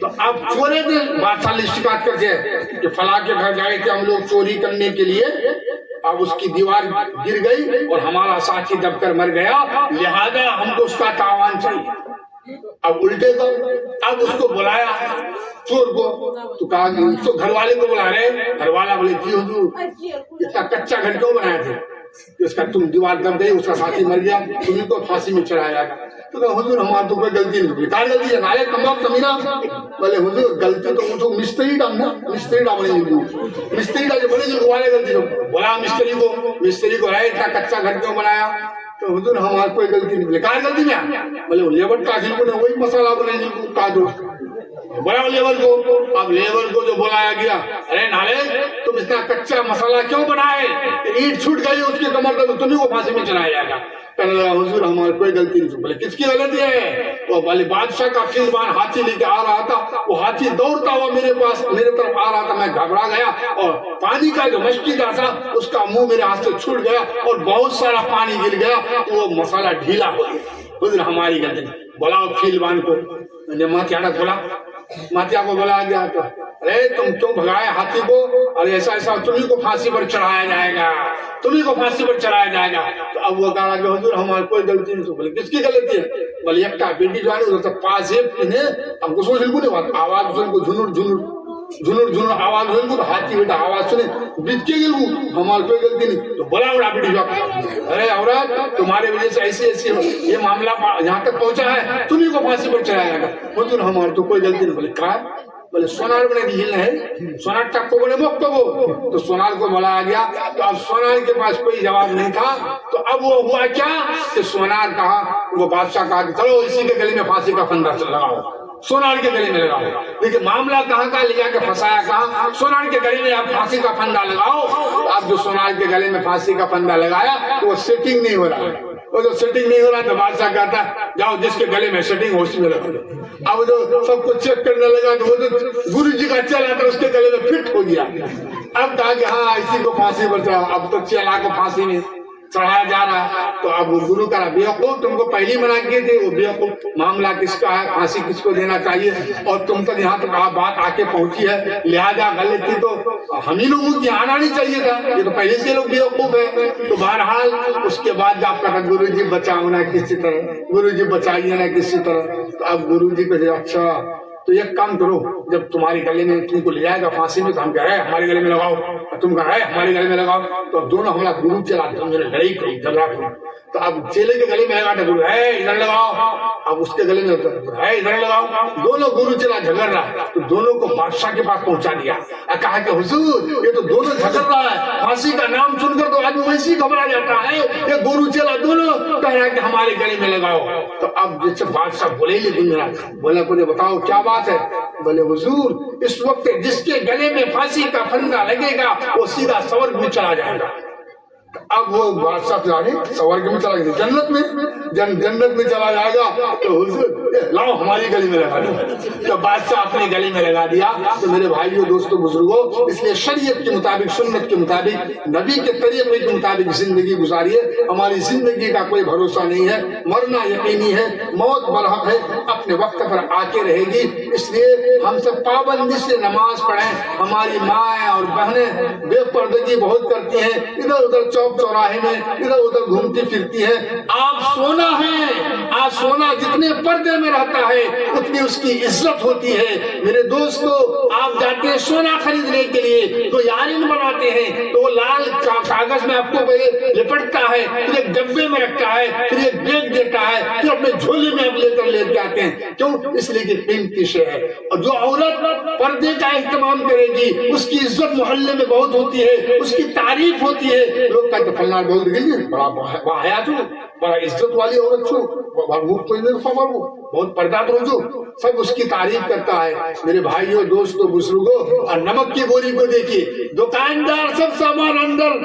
تو اب چورے تھے، بادشاہ نے شکایت کرتے ہیں کہ فلاں کے گھر گئے تھے ہم لوگ چوری کرنے کے لیے، اب اس کی دیوار گر گئی اور ہمارا ساتھی دب کر مر گیا، لہذا ہم کو اس کا تاوان چاہیے۔ اب الٹے تو اب اس کو بلایا چور کو، تو کہا کہ اس کو گھر والے کو بلا رہے، گھر والا بولے جی حضور اتنا کچا گھر کیوں بنایا تھے، اس کا تم دیوار دب گئی، اس کا ساتھی مر گیا، تمہیں کو پھانسی میں چڑھایا گا۔ تو کہا حضور ہمارا تو کوئی غلطی نہیں، کہا غلطی ہے نارے کماب کمینہ، بولے حضور غلطی تو مجھے مستری ڈالنا، مستری ڈالنے مستری ڈالے بولے جو والے غلطی ہو، بولا مستری کو رہے اتنا کچا گھر کیوں بنایا، تو حضور ہمارا کوئی غلطی نہیں، بولے کہا غلطی میں، بولے لیبر کا جن کو نے وہی مسئلہ بنے جن کو کہا دو، بولا لیبر کو، اب لیبر کو جو بلایا گیا، ارے نالے تم اتنا کچا مسئلہ کیوں بنائے، اینٹ چھوٹ گئی اس کی کمر تک، تمہیں کو پھانسی میں چڑھایا جائے گا۔ کہنے لگا حضور ہماری کوئی غلطی نہیں، بولے کس کی غلطی ہے، وہ بولے بادشاہ کا خدمان ہاتھی لے کے آ رہا تھا، وہ ہاتھی دوڑتا ہوا میرے پاس میرے طرف آ رہا تھا، میں گھبرا گیا اور پانی کا جو مشکی کا تھا اس کا منہ میرے ہاتھ سے چھوٹ گیا اور بہت سارا پانی گر گیا تو وہ مسئلہ ڈھیلا ہو گیا، حضور ہماری غلطی نہیں۔ بولا خیلوان کو، میں نے ماتیانا بولا، ماتیا کو بولا گیا تو ارے تم کیوں بھگائے ہاتھی کو، اور ایسا ایسا تمہیں کو پھانسی پر چڑھایا جائے گا، تمہیں کو پھانسی پر چڑھایا جائے گا۔ تو اب وہ کہا کہ حضور ہماری کوئی غلطی نہیں، بولے کس کی غلطی ہے، بولے ایک کا بیٹی جو ہے نا اسے پاس ہے ہم کو سوچ کو نہیں آواز سن کو جھنر جھنر جھنر جھنر آواز سن کو ہاتھی بیٹا آواز سنے بیت کے گل کو ہماری کوئی غلطی نہیں۔ تو بولا بڑا بیٹی جو ارے عورت تمہارے وجہ سے ایسی ایسی یہ معاملہ یہاں تک پہنچا ہے، تمہیں کو پھانسی پر چڑھایا گا، حضور ہماری تو کوئی غلطی نہیں۔ بولے کہا، بولے سونار بنے دیل ہے، سونار ٹک کو بولے موک کو، تو سونار کو بلایا گیا، تو اب سونار کے پاس کوئی جواب نہیں تھا، تو اب وہ ہوا کیا کہ سونار کہا، وہ بادشاہ کہا کہ چلو اسی کے گلے میں پھانسی کا پھندا لگاؤ، سونار کے گلے میں لگاؤ، لیکن معاملہ کہاں کا لے جا کے پھنسایا کہاں، سونار کے گلے میں آپ پھانسی کا پھندا لگاؤ۔ اب جو سونار کے گلے میں پھانسی کا پھندا لگایا تو وہ سیٹنگ نہیں ہو رہا، وہ جو سیٹنگ نہیں ہو رہا تو بادشاہ کہتا جاؤ جس کے گلے میں سیٹنگ ہو اسی میں لگا دو۔ اب جو سب کو چیک کرنے لگا تو وہ جو گرو جی کا چلا تھا اس کے گلے میں فٹ ہو گیا، اب کہا کہ ہاں اسی کو پھانسی پر چڑھا، اب تو چلا کو پھانسی میں چڑھایا جا رہا ہے۔ تو اب وہ گرو کا بیوقوف تم کو پہلی منع کیے تھے، وہ بیوقوف معاملہ کس کا ہے، پھانسی کس کو دینا چاہیے، اور تم تک یہاں تک بات آ کے پہنچی ہے، لہذا غلطی تو ہم ہی لوگوں کی آنا نہیں چاہیے تھا، یہ تو پہلے سے لوگ بیوقوف ہے۔ تو بہرحال اس کے بعد جب کہا گرو جی بچاؤ نا کسی طرح، گرو جی بچائیے نا کسی طرح، تو اب گرو جی کو اچھا تو ایک کام کرو، جب تمہارے گلے میں تم کو لے جائے گا پھانسی میں تو ہم کہہ رہے ہیں ہمارے گلے میں لگاؤ، تم کہہ رہے ہیں ہمارے گلے میں لگاؤ، تو دونوں ہمارا گرو چلا لڑائی کرو جھگڑا کرو، تو اب چیلے کے گلے میں لگا تو گرو ہے ادھر لگاؤ، اب اس کے گلے میں ہے ادھر لگاؤ، دونوں گرو چلا جھگڑ رہا، تو دونوں کو بادشاہ کے پاس پہنچا دیا، کہا کہ حضور یہ تو دونوں جھگڑ رہا ہے، پھانسی کا نام سن کر تو آدمی ویسے ہی گھبرا جاتا ہے، یہ گرو چلا دونوں کہہ رہا ہے کہ ہمارے گلے میں لگاؤ۔ تو اب جیسے بادشاہ بولے بولا مجھے بتاؤ کیا بات ہے، بولے حضور اس وقت جس کے گلے میں پھانسی کا پھندا لگے گا وہ سیدھا سورگ میں چلا جائے گا۔ اب وہ بادشاہ جانے سورگ میں چلا گیا، جنت میں جنت میں چلا جائے گا، تو حضور لاؤ ہماری گلی میں لگا دو، تو بادشاہ اپنے گلی میں لگا دیا۔ تو میرے بھائیوں دوستوں بزرگوں، اس لیے شریعت کے مطابق سنت کے مطابق نبی کے طریقے کے مطابق زندگی گزاریے، ہماری زندگی کا کوئی بھروسہ نہیں ہے، مرنا یقینی ہے، موت برحق ہے، اپنے وقت پر آ کے رہے گی، اس لیے ہم سب پابندی سے نماز پڑھیں۔ ہماری مائیں اور بہنیں بے پردگی بہت کرتی ہیں، ادھر ادھر چوک چوراہے میں ادھر ادھر گھومتی پھرتی ہے۔ آپ سونا ہے، آپ سونا جتنے پردے میں رہتا ہے اتنی اس کی عزت ہوتی ہے۔ میرے دوستو، آپ جاتے ہیں سونا خریدنے کے لیے، تو یارین بناتے ہیں تو وہ لال کاغذ میں آپ کو پہلے لپٹتا ہے، پھر ایک ڈبے میں رکھتا ہے، پھر ایک بیگ دیتا ہے، پھر اپنے جھولے میں آپ لے کر لے جاتے ہیں، کیوں؟ اس لیے کہ قیمتی شے ہے۔ اور جو عورت پردے کا اہتمام کرے گی اس کی عزت محلے میں بہت ہوتی ہے، اس کی تعریف ہوتی ہے، لوگ کہتے فلاں بہت گئی بڑا باحیا چھو، بڑا عزت والی عورت چھو، بہت پردہ کرو جو، سب اس کی تعریف کرتا ہے۔ میرے بھائیوں دوستوں بزرگوں، اور نمک کی بوری کو دیکھیے، دکاندار سب سامان اندر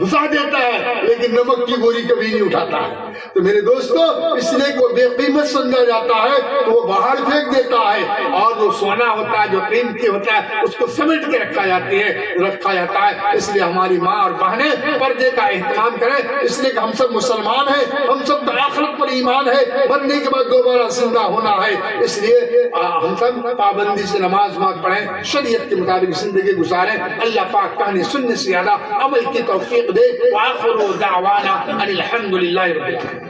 گھسا دیتا ہے لیکن نمک کی بوری کبھی نہیں اٹھاتا ہے۔ تو میرے دوستوں اس لیے کہ وہ بے قیمت سمجھا جاتا ہے تو وہ باہر پھینک دیتا ہے، اور جو سونا ہوتا ہے جو قیمتی ہوتا ہے اس کو سمیٹ کے رکھا جاتا ہے۔ اس لیے ہماری ماں اور بہنیں پردے کا اہتمام کریں، اس لیے کہ ہم سب مسلمان ہیں، ہم سب کا آخرت پر ایمان ہے، مرنے کے بعد دوبارہ زندہ ہونا ہے، اس لیے ہم سب پابندی سے نماز پڑھیں، شریعت کے مطابق زندگی گزاریں۔ اللہ پاک کہانی سننے سے زیادہ عمل کی توفیق دے۔ وآخر دعوانا ان الحمد للہ رب العالمین۔